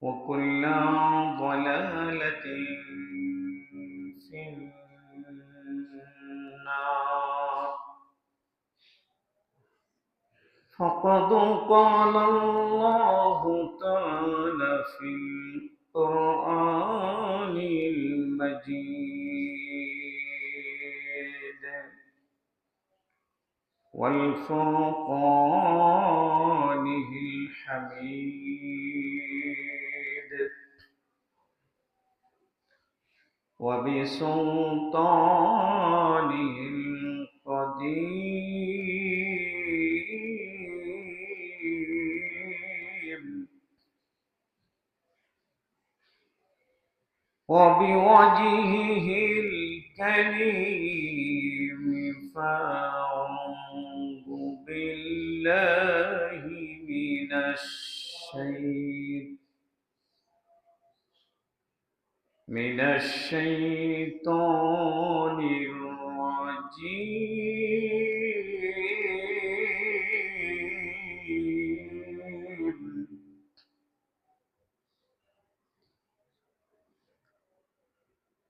وكل ضلالة في النار. فقد قال الله تعالى في القرآن المجيد والفرقانه الحميد وبسلطانه القديم وبوجهه الكريم. فأعوذ بالله من الشيطان الرجيم.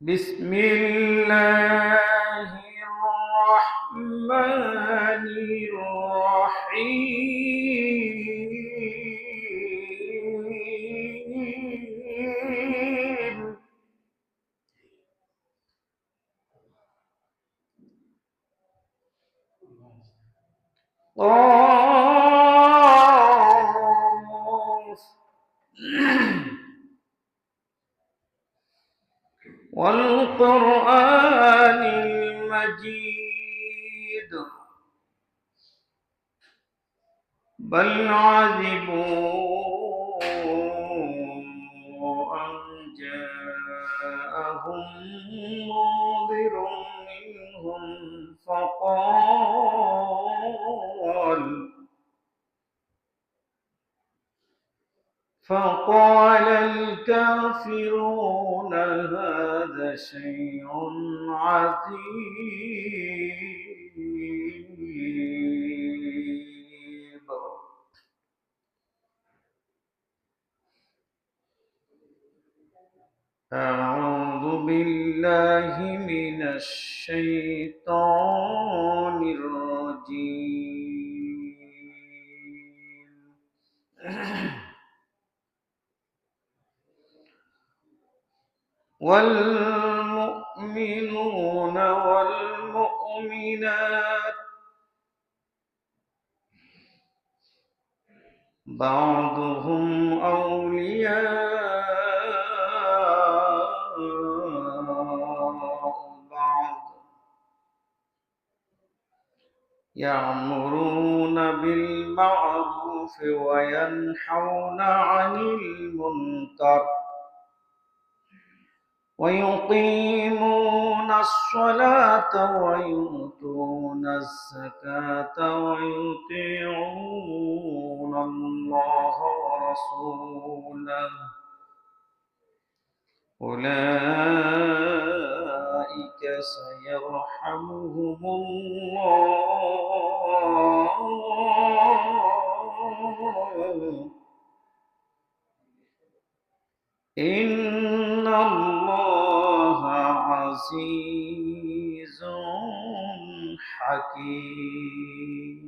بسم الله الرحمن الرحيم. قاف والقرآن المجيد بل عجبوا أن جاءهم منذر منهم فقال الكافرون هذا شيء عجيب. أعوذ بالله من الشيطان الرجيم. والمؤمنون والمؤمنات بعضهم أولياء بعض يأمرون بالمعروف وينحون عن المنكر ويقيمون الصلاة ويؤتون الزكاة ويطيعون الله ورسوله أولئك سيرحمهم الله إن الله عزيز حكيم.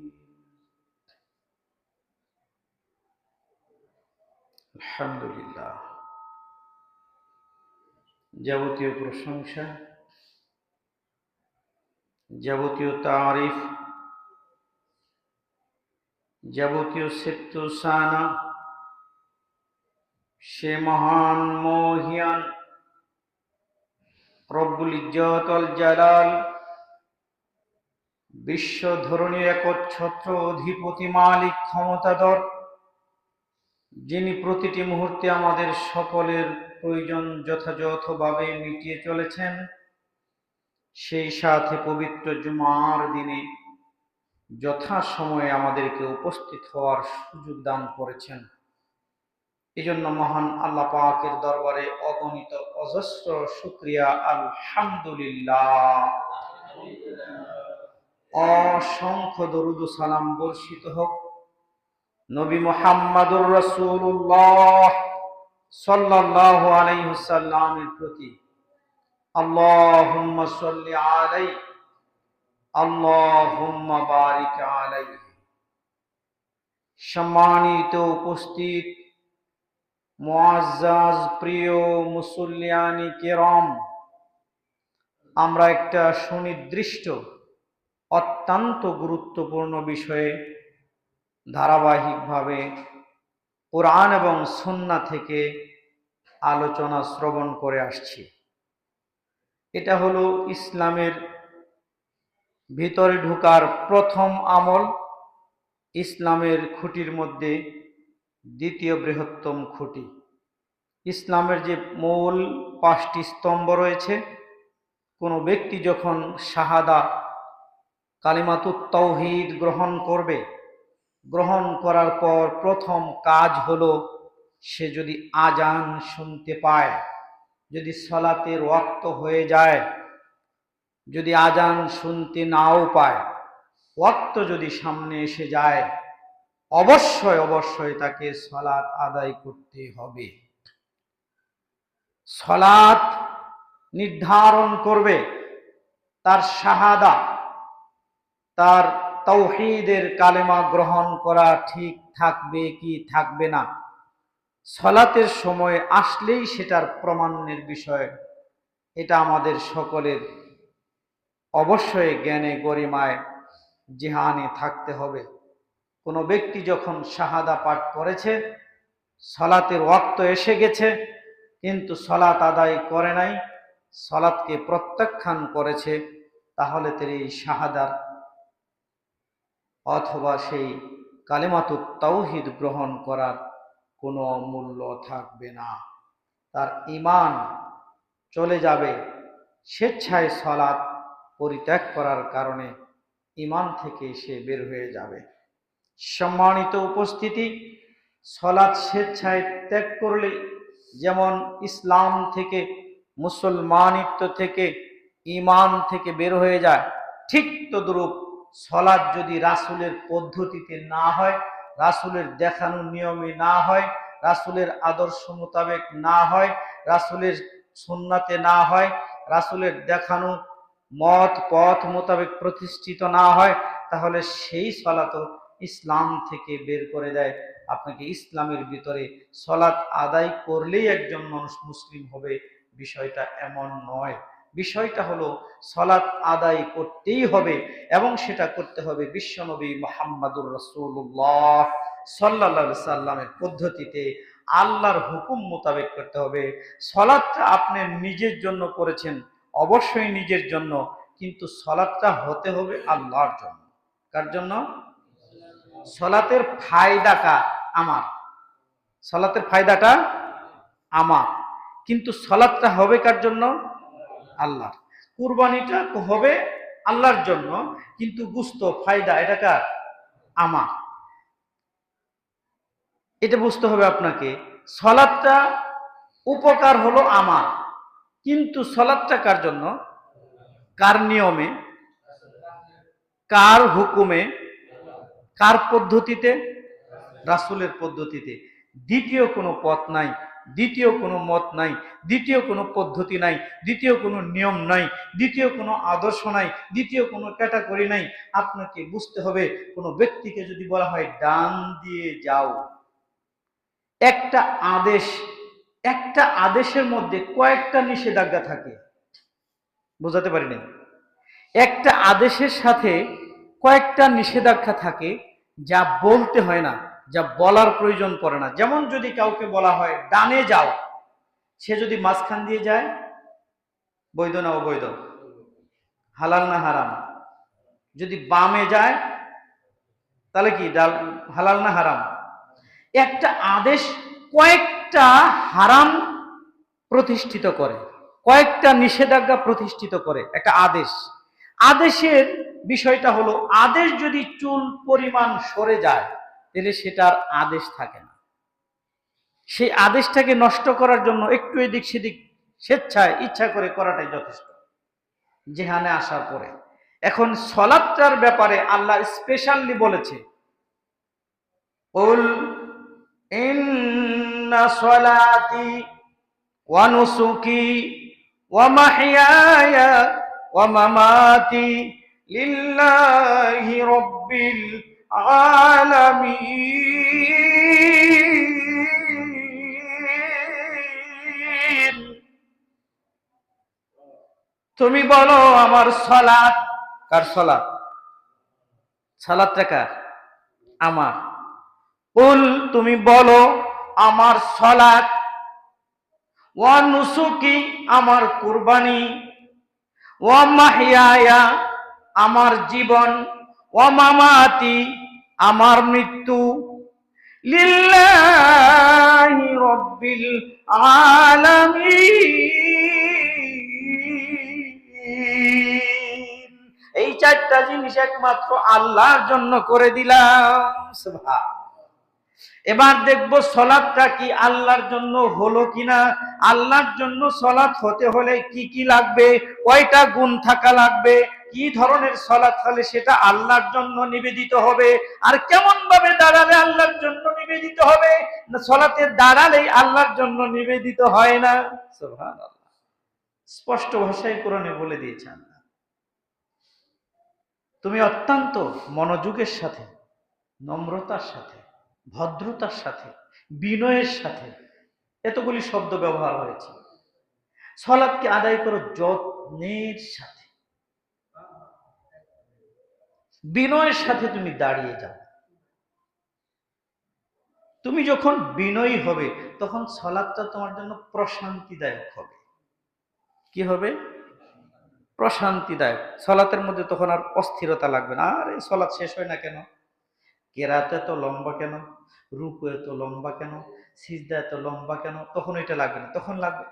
الحمد لله যাবতীয় প্রশংসা যাবতীয় তারিফ যাবতীয় সিফত সানা সে মহান মহিয়ান রব্বুল ইজ্জত ওয়াল জালাল বিশ্ব ধরণীর একচ্ছত্র অধিপতি মালিক ক্ষমতাধর, যিনি প্রতিটি মুহূর্তে আমাদের সকলের প্রয়োজন যথাযথভাবে মিটিয়ে চলেছেন। সেই সাথে পবিত্র জুমার দিনে যথাসময়ে আমাদেরকে উপস্থিত হওয়ার সুযোগ দান করেছেন। এজন্য মহান আল্লাহ পাকের দরবারে অগণিত অজস্র শুকরিয়া, আলহামদুলিল্লাহ। অসংখ্য দরুদ ও সালাম বর্ষিত হোক নবী মুহাম্মদুর রাসূলুল্লাহ সাল্লাল্লাহু আলাইহি ওয়াসাল্লামের প্রতি আল্লাহুম্মা সাল্লি আলাইহি আল্লাহুম্মা বারিক আলাইহি। সম্মানিত উপস্থিত, মুআজ্জাজ প্রিয় মুসল্লিয়ানি কিরাম, আমরা একটা সুনির্দিষ্ট অত্যন্ত গুরুত্বপূর্ণ বিষয়ে ধারাবাহিকভাবে কোরআন এবং সুন্নাহ থেকে আলোচনা শ্রবণ করে আসছি। এটা হলো ইসলামের ভিতরে ঢোকার প্রথম আমল, ইসলামের খুঁটির মধ্যে দ্বিতীয় বৃহত্তম খুঁটি। ইসলামের যে মূল 5টি স্তম্ভ রয়েছে, কোনো ব্যক্তি যখন শাহাদা কালিমাতুত তাওহীদ গ্রহণ করবে, গ্রহণ করার পর প্রথম কাজ হলো সে যদি আজান শুনতে পায়, যদি সালাতের ওয়াক্ত হয়ে যায়, যদি আজান শুনতে নাও পায়, ওয়াক্ত যদি সামনে এসে যায়, অবশ্যই অবশ্যই তাকে সালাত আদায় করতে হবে। সালাত নির্ধারণ করবে তার শাহাদা, তার তাওহীদের কালেমা গ্রহণ করা ঠিক থাকবে কি থাকবে না। সালাতের সময় আসলেই সেটার প্রমাণের বিষয়। এটা আমাদের সকলের অবশ্যই জ্ঞানে গরিমায় জিহানে থাকতে হবে। কোনো ব্যক্তি যখন শাহাদা পাঠ করেছে, সালাতের ওয়াক্ত এসে গেছে, কিন্তু সালাত আদায় করে নাই, সালাতকে প্রত্যাখ্যান করেছে, তাহলে তিনি এই শাহাদার অথবা সেই কালিমাতুত তাওহীদ গ্রহণ করার কোনো মূল্য থাকবে না। তার ঈমান চলে যাবে। স্বেচ্ছায় সালাত পরিত্যাগ করার কারণে ঈমান থেকে সে বের হয়ে যাবে। সম্মানিত উপস্থিতি, সালাত স্বেচ্ছায় ত্যাগ করলে যেমন ইসলাম থেকে, মুসলমানিত্ব থেকে, ঈমান থেকে বের হয়ে যায়, ঠিক তদ্রূপ সালাত যদি রাসূলের পদ্ধতিতে না হয়, রাসূলের দেখানো নিয়মে না হয়, রাসূলের আদর্শ মোতাবেক না হয়, রাসূলের সুন্নাতে না হয়, রাসূলের দেখানো মত পথ মোতাবেক প্রতিষ্ঠিত না হয়, তাহলে সেই সালাতও ইসলাম থেকে বের করে দেয়। আপনাকে ইসলামের ভিতরে সালাত আদায় করলেই একজন মানুষ মুসলিম হবে, বিষয়টা এমন নয়। বিষয়টা হলো সালাত আদায় করতেই হবে, এবং সেটা করতে হবে বিশ্বনবী মুহাম্মদুর রাসূলুল্লাহ সাল্লাল্লাহু আলাইহি সাল্লামের পদ্ধতিতে, আল্লাহর হুকুম মোতাবেক করতে হবে। সালাতটা আপনি নিজের জন্য করেছেন, অবশ্যই নিজের জন্য, কিন্তু সালাতটা হতে হবে আল্লাহর জন্য। কার জন্য? সালাতের ফায়দাটা আমার, সালাতের ফায়দাটা আমার, কিন্তু সালাতটা হবে কার জন্য? আল্লাহ। কুরবানিটা হবে আল্লাহর জন্য, কিন্তু গোশত ফায়দা এটা কার? আমার। এটা বুঝতে হবে আপনাকে। সালাতটা উপকার হলো আমার, কিন্তু সালাতটা কার জন্য? কার নিয়মে? কার হুকুমে? কার পদ্ধতিতে? রাসূলের পদ্ধতিতে। দ্বিতীয় কোনো পথ নাই, দ্বিতীয় কোনো মত নাই, দ্বিতীয় কোনো পদ্ধতি নাই, দ্বিতীয় কোনো নিয়ম নাই, দ্বিতীয় কোনো আদর্শ নাই, দ্বিতীয় কোনো ক্যাটাগরি নাই। আপনাকে বুঝতে হবে, কোনো ব্যক্তিকে যদি বলা হয় ডান দিয়ে যাও, একটা আদেশ, একটা আদেশের মধ্যে কয়েকটা নিষেধাজ্ঞা থাকে, বোঝাতে পারিনি। একটা আদেশের সাথে কয়েকটা নিষেধাজ্ঞা থাকে, যা বলতে হয় না, যা বলার প্রয়োজন পড়ে না। যেমন যদি কাউকে বলা হয় ডানে যাও, সে যদি মাঝখান দিয়ে যায়, বৈধ না অবৈধ? হালাল না হারাম? যদি বামে যায়, তাহলে কি হালাল না হারাম? একটা আদেশ কয়েকটা হারাম প্রতিষ্ঠিত করে, কয়েকটা নিষেধাজ্ঞা প্রতিষ্ঠিত করে একটা আদেশ। আদেশের বিষয়টা হলো, আদেশ যদি চুল পরিমাণ সরে যায়, তাহলে সেটার আদেশ থাকে না। সেই আদেশটাকে নষ্ট করার জন্য একটু এদিক সেদিক স্বেচ্ছায় ইচ্ছা করে করাটাই যথেষ্ট, যেখানে আসার পরে। এখন সালাতটার ব্যাপারে আল্লাহ স্পেশালি বলেছে, কুল ইন ইন্না সলাতি ওয়া নুসুকি ওয়া মাহইয়ায়া ওয়া মামাতি লিল্লাহি রাব্বিল আলামিন। তুমি বলো আমার সালাত, কার সালাত? সালাতটা কার? আমার। কুল, তুমি বলো আমার সালাত, ওয়া নুসুকি আমার কুরবানি, ওয়া মাহইয়ায়া আমার জীবন, ওয়া মামাতি আমার মৃত্যু, লিল্লাহি রাব্বিল আলামিন। এই চারটা জিনিস একমাত্র আল্লাহর জন্য করে দিলাম। সুবহান। এবার দেখব সালাতটা কি আল্লাহর জন্য হলো কিনা। আল্লাহর জন্য সালাত হতে হলে কি কি লাগবে, কয়টা গুণ থাকা লাগবে, কি ধরনের সালাত হলে সেটা আল্লাহর জন্য নিবেদিত হবে, আর কেমন ভাবে দাঁড়ালে আল্লাহর জন্য নিবেদিত হবে। সালাতে দাঁড়ালেই আল্লাহর জন্য নিবেদিত হয় না। সুবহানাল্লাহ, স্পষ্ট ভাষায় কোরআনে বলে দিয়েছে আল্লাহ। তুমি অত্যন্ত মনোযোগের সাথে, নম্রতার সাথে, ভদ্রতার সাথে, বিনয়ের সাথে, এতগুলি শব্দ ব্যবহার হয়েছে। সালাতকে আদায় করো যত্নের সাথে, বিনয়ের সাথে তুমি দাঁড়িয়ে যাও। তুমি যখন বিনয়ী হবে তখন সালাতটা তোমার জন্য প্রশান্তিদায়ক হবে। কি হবে? প্রশান্তিদায়ক। সালাতের মধ্যে তখন আর অস্থিরতা লাগবে না। আর এই সালাত শেষ হয় না কেন, কেরাত এত লম্বা কেন, রুকু এত লম্বা কেন, সিজদা এত লম্বা কেন, তখন এটা লাগবে না। তখন লাগবে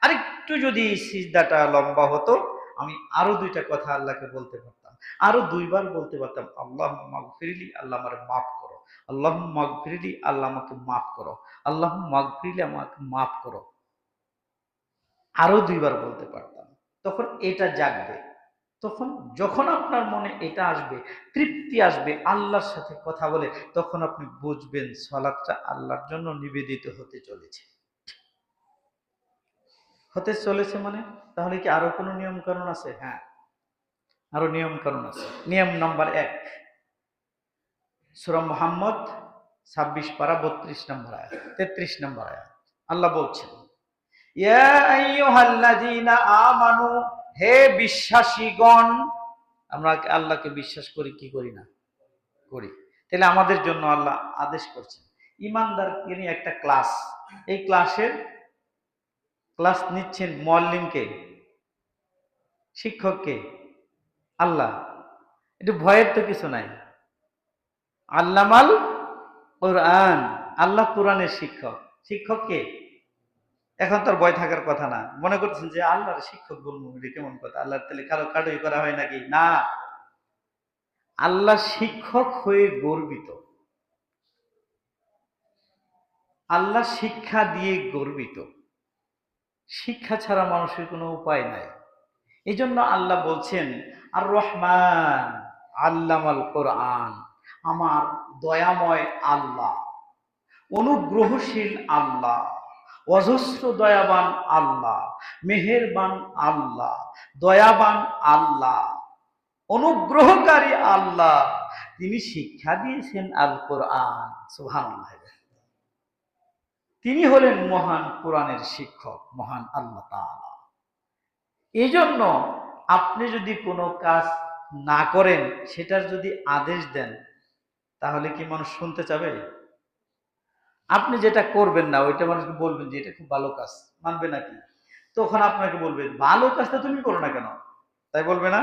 আরেকটু যদি সিজদাটা লম্বা হতো, আমি আরো দুইটা কথা আল্লাহকে বলতে পারতাম, আরো দুইবার বলতে পারতাম, আল্লাহুম্মা মাগফিরলি, আল্লাহ আমাকে মাফ করো, আল্লাহুম্মা মাগফিরলি, আল্লাহ আমাকে মাফ করো, আল্লাহুম্মা মাগফিরলি, আমাকে মাফ করো। আরো দুইবার বলতে পারতাম। তখন এটা জাগবে। তখন যখন আপনার মনে এটা আসবে, তৃপ্তি আসবে আল্লাহর সাথে কথা বলে, তখন আপনি বুঝবেন সালাতটা আল্লাহর জন্য নিবেদিত হতে চলেছে। হতে চলেছে মানে তাহলে কি আরো কোনো নিয়ম কানুন আছে? হ্যাঁ, আরো নিয়ম কানুন আছে। নিয়ম নাম্বার 1, সূরা মুহাম্মদ 26 পারা 32 নম্বর আয়াত, 33 নম্বর আয়াত। আল্লাহ বলছেন, ইয়া আইয়ুহাল্লাযীনা আমানু, হে বিশ্বাসীগণ। আমরা আল্লাহকে বিশ্বাস করি কি করি না? করি। তাহলে আমাদের জন্য আল্লাহ আদেশ করছেন, ঈমানদারকে নিয়ে একটা ক্লাস। এই ক্লাস নিচ্ছেন মুআল্লিমকে, শিক্ষককে, আল্লাহ। একটু ভয়ের তো কিছু নাই। আল্লামাল কুরআন, আল্লাহ কোরআনের শিক্ষক। শিক্ষককে এখন তোর ভয় থাকার কথা না। মনে করছেন যে আল্লাহর শিক্ষক বলবো, এটা কেমন কথা? আল্লাহর তাহলে কারোই করা হয় নাকি? না, আল্লাহ শিক্ষক হয়ে গর্বিত, আল্লাহ শিক্ষা দিয়ে গর্বিত। শিক্ষা ছাড়া মানুষের কোনো উপায় নাই। এই জন্য আল্লাহ বলছেন, আর রহমান আল্লামাল কোরআন, আমার দয়াময় আল্লাহ, অনুগ্রহশীল আল্লাহ, অজস্র দয়াবান আল্লাহ, মেহেরবান আল্লাহ, দয়াবান আল্লাহ, অনুগ্রহকারী আল্লাহ, তিনি শিক্ষা দিয়েছেন আল কোরআন। সুবহানাল্লাহ। তিনি হলেন মহান কোরআনের শিক্ষক, মহান আল্লাহ তাআলা। এই জন্য আপনি যদি কোনো কাজ না করেন, সেটার যদি আদেশ দেন, তাহলে কি মানুষ শুনতে চাবে? আপনি যেটা করবেন না ওইটা মানুষকে বলবেন যে এটা খুব ভালো কাজ, মানবে নাকি? তখন আপনাকে বলবে ভালো কাজটা তুমি করো না কেন, তাই বলবে না?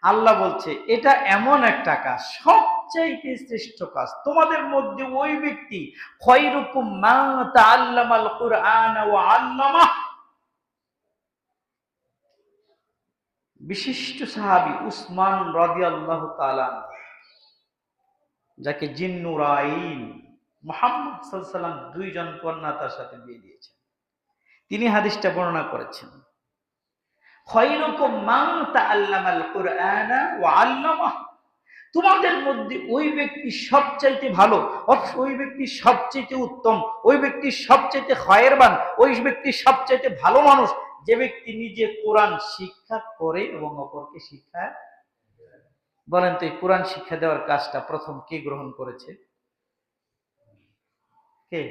আল্লাহ বলছে এটা এমন একটা কাজ, সবচাইতে শ্রেষ্ঠ কাজ। তোমাদের মধ্যে ওই ব্যক্তি, খায়রুকুম মান তাআল্লামাল কুরআন ওয়া আল্লামাহ, বিশিষ্ট সাহাবী উসমান রাদিয়াল্লাহু তাআলা, যাকে জিন্নুরাইন মুহাম্মদ সাল্লাল্লাহু আলাইহি ওয়াসাল্লাম 2 জন কন্যা তার সাথে বিয়ে দিয়েছেন, তিনি হাদিসটা বর্ণনা করেছেন, খায়রুকুম মান তাআল্লামাল কুরআনা ওয়া আল্লামাহ, তোমাদের মধ্যে ওই ব্যক্তি সবচাইতে ভালো, ওই ব্যক্তি সবচাইতে উত্তম, ওই ব্যক্তি সবচাইতে খয়েরবান, ওই ব্যক্তি সবচাইতে ভালো মানুষ যে ব্যক্তি নিজে কোরআন শিক্ষা করে এবং অপরকে শিক্ষা। বলেন তো এই কোরআন শিক্ষা দেওয়ার কাজটা প্রথম কে গ্রহণ করেছে? কে?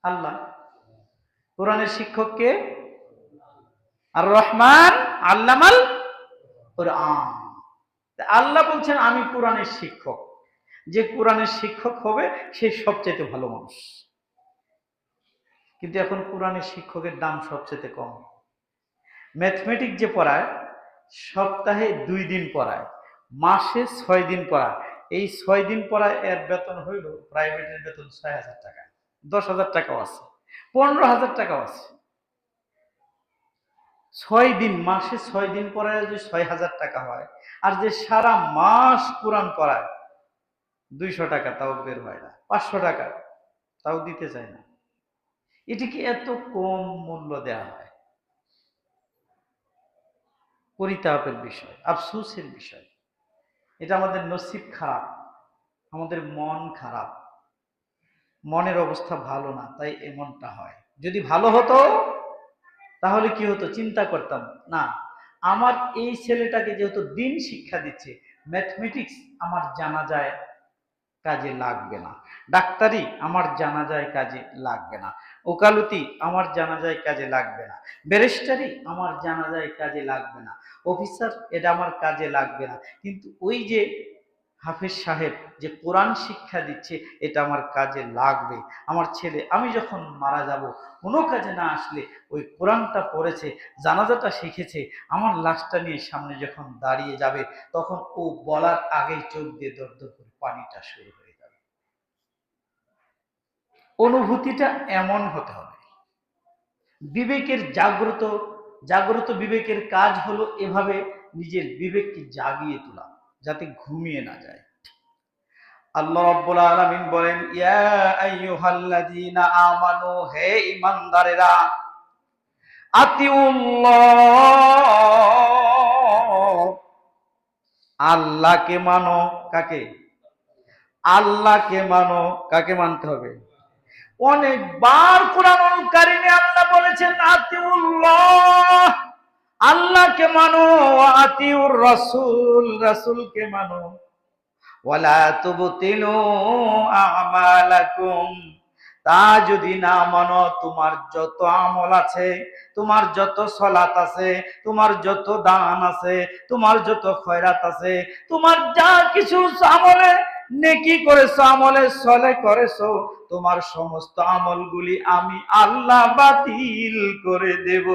আল্লাহ। কোরআনের শিক্ষক কে? আর রহমান আল্লামাল কোরআন। আল্লাহ বলছেন আমি কোরআনের শিক্ষক। যে কোরআনের শিক্ষক হবে সে সবচেয়ে ভালো মানুষ। কিন্তু এখন কোরআনের শিক্ষকের দাম সবচেয়ে কম। ম্যাথমেটিক যে পড়ায় সপ্তাহে 2 দিন পড়ায়, মাসে 6 দিন পড়ায়, এই 6 দিন পড়ায় এর বেতন হইল প্রাইভেটের বেতন 6,000 টাকা, 10,000 টাকাও আছে, 15,000 টাকাও আছে। 6 দিন, মাসে 6 দিন পড়ায় যদি 6,000 টাকা হয়, আর যে সারা মাস কোরআন পড়ায় 200 টাকা তাও বের হয় না, 500 টাকা তাও দিতে চায় না। এটি কি এত কম মূল্য দেওয়া হয়? পরিতাপের বিষয়, আফসোসের বিষয়। এটা আমাদের নসিব খারাপ, আমাদের মন খারাপ, মনের অবস্থা ভালো না, তাই এমনটা হয়। যদি ভালো হতো তাহলে কি হতো চিন্তা করতাম, না আমার এই ছেলেটাকে যেহেতু দিন শিক্ষা দিচ্ছে, ম্যাথমেটিক্স আমার জানা যায় কাজে লাগবে না, ডাক্তারি আমার জানা যায় কাজে লাগবে না, ওকালতি আমার জানা যায় কাজে লাগবে না, ব্যারিস্টারি আমার জানা যায় কাজে লাগবে না, অফিসার এটা আমার কাজে লাগবে না, কিন্তু ওই যে হাফেজ সাহেব যে কোরআন শিক্ষা দিচ্ছে এটা আমার কাজে লাগবে। আমার ছেলে আমি যখন মারা যাব কোনো কাজে না আসলে ওই কোরআনটা পড়েছে, জানাজাটা শিখেছে, আমার লাশটা নিয়ে সামনে যখন দাঁড়িয়ে যাবে তখন ও বলার আগেই চোখ দিয়ে দর দর করে পানিটা শুরু হয়ে যাবে। অনুভূতিটা এমন হতে হবে। বিবেকের জাগ্রত বিবেকের কাজ হলো এভাবে নিজের বিবেককে জাগিয়ে তোলা, যাতে ঘুমিয়ে না যায়। আল্লাহ রাব্বুল আলামিন বলেন, ইয়া আইয়ুহাল্লাযীনা আমানু, হে ঈমানদারেরা, আতিউল্লাহ, আল্লাহকে মানো। কাকে? আল্লাহকে মানো। কাকে মানতে হবে? অনেকবার কোরআনুল কারীমে আল্লাহ বলেছেন আতিউল্লাহ, আল্লাহকে মানো, আতিউর রাসূল, রাসূলকে মানো, ওয়ালা তুবতিলু আমালাকুম, তা যদি না মানো তোমার যত আমল আছে, তোমার যত সালাত আছে, তোমার যত দান আছে, তোমার যত খয়রাত আছে, তোমার যা কিছু আমলে নেকি করেছো, আমলে সলে করেছো, তোমার সমস্ত আমলগুলি আমি আল্লাহ বাতিল করে দেব।